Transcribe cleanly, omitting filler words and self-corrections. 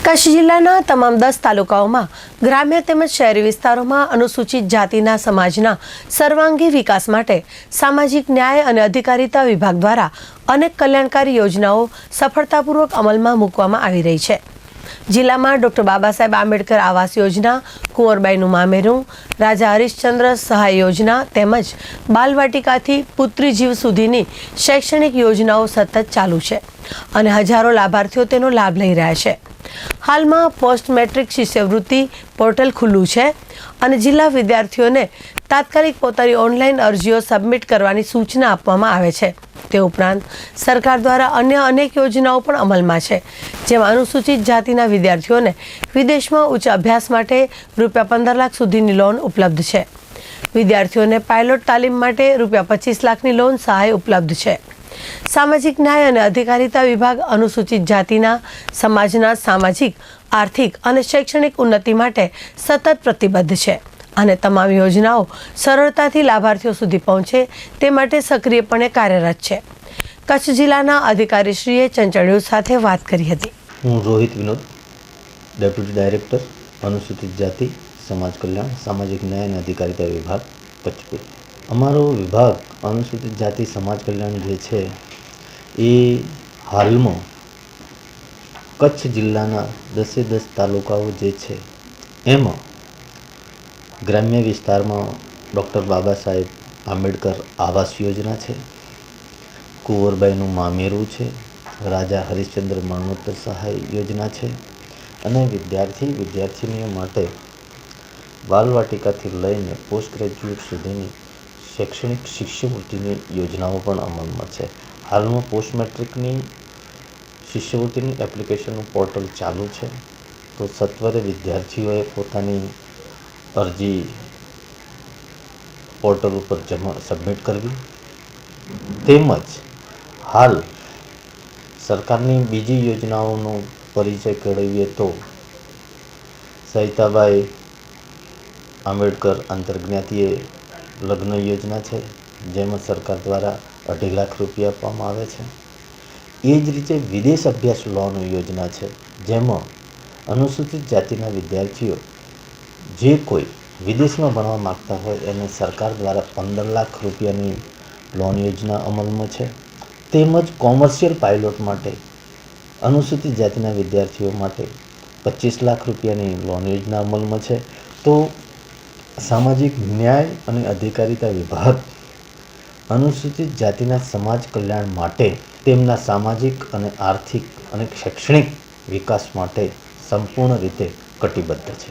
કચ્છ જિલ્લાના તમામ 10 તાલુકાઓમાં ગ્રામ્ય તેમજ શહેરી વિસ્તારોમાં અનુસૂચિત જાતિના સમાજના સર્વાંગી વિકાસ માટે સામાજિક ન્યાય અને અધિકારીતા વિભાગ દ્વારા અનેક કલ્યાણકારી યોજનાઓ સફળતાપૂર્વક અમલમાં મૂકવામાં આવી રહી છે। જિલ્લામાં ડોક્ટર બાબાસાહેબ આંબેડકર આવાસ યોજના, કુંવરબાઈનું મામેરું, રાજા હરિશ્ચંદ્ર સહાય યોજના તેમજ બાલવાટિકાથી પુત્રી જીવ સુધીની શૈક્ષણિક યોજનાઓ સતત ચાલુ છે અને હજારો લાભાર્થીઓ તેનો લાભ લઈ રહ્યા છે। હાલમાં પોસ્ટ મેટ્રિક શિષ્યવૃત્તિ પોર્ટલ ખુલ્લું છે અને જિલ્લા વિદ્યાર્થીઓને તાત્કાલિક પોતાની ઓનલાઈન અરજીઓ સબમિટ કરવાની સૂચના આપવામાં આવે છે। તે ઉપરાંત સરકાર દ્વારા અન્ય અનેક યોજનાઓ પણ અમલમાં છે, જેમાં અનુસૂચિત જાતિના વિદ્યાર્થીઓને વિદેશમાં ઉચ્ચ અભ્યાસ માટે ₹15 લાખ સુધીની લોન ઉપલબ્ધ છે। વિદ્યાર્થીઓને પાયલોટ તાલીમ માટે ₹25 લાખની લોન સહાય ઉપલબ્ધ છે। સામાજિક ન્યાય અને અધિકારીતા વિભાગ અનુસૂચિત જાતિના સમાજના સામાજિક, આર્થિક અને શૈક્ષણિક ઉન્નતિ માટે સતત પ્રતિબદ્ધ છે અને તમામ યોજનાઓ સરળતાથી લાભાર્થીઓ સુધી પહોંચે તે માટે સક્રિયપણે કાર્યરત છે। કચ્છ જિલ્લાના અધિકારીશ્રીએ ચંચળ ન્યૂઝ સાથે વાત કરી હતી। હું રોહિત વિનોદ, ડેપ્યુટી ડાયરેક્ટર અનુસૂચિત જાતિ સમાજ કલ્યાણ સામાજિક ન્યાય અને અધિકારીતા વિભાગ કચ્છ। અમારો વિભાગ અનુસૂચિત જાતિ સમાજ કલ્યાણ જે છે એ હાલમાં કચ્છ જિલ્લાના 10 તાલુકાઓ જે છે એમાં ગ્રામ્ય વિસ્તારમાં ડૉક્ટર બાબાસાહેબ આંબેડકર આવાસ યોજના છે, કુંવરબાઈનું મામેરું છે, રાજા હરિશ્ચંદ્ર મરણોત્તર સહાય યોજના છે અને વિદ્યાર્થીનીઓ માટે બાલવાટિકાથી લઈને પોસ્ટ ગ્રેજ્યુએટ સુધીની શૈક્ષણિક શિષ્યવૃત્તિની યોજનાઓ પણ અમલમાં છે। હાલમાં પોસ્ટ મેટ્રિકની શિષ્યવૃત્તિની એપ્લિકેશનનું પોર્ટલ ચાલુ છે, તો સત્વરે વિદ્યાર્થીઓએ પોતાની અરજી પોર્ટલ ઉપર સબમિટ કરવી। તેમજ હાલ સરકારની બીજી યોજનાઓનો પરિચય કેળવીએ તો સવિતાબાઈ આંબેડકર આંતરજ્ઞાતિય લગ્ન યોજના છે, જેમાં સરકાર દ્વારા ₹2.5 લાખ આપવામાં આવે છે। એ જ રીતે વિદેશ અભ્યાસ લોન યોજના છે, જેમાં અનુસૂચિત જાતિના વિદ્યાર્થીઓ જે કોઈ વિદેશમાં ભણવા માગતા હોય એને સરકાર દ્વારા ₹15 લાખની લોન યોજના અમલમાં છે। તેમજ કોમર્શિયલ પાયલોટ માટે અનુસૂચિત જાતિના વિદ્યાર્થીઓ માટે ₹25 લાખની લોન યોજના અમલમાં છે। તો સામાજિક ન્યાય અને અધિકારીતા વિભાગ અનુસૂચિત જાતિના સમાજ કલ્યાણ માટે તેમના સામાજિક અને આર્થિક અને શૈક્ષણિક વિકાસ માટે સંપૂર્ણ રીતે કટિબદ્ધ છે।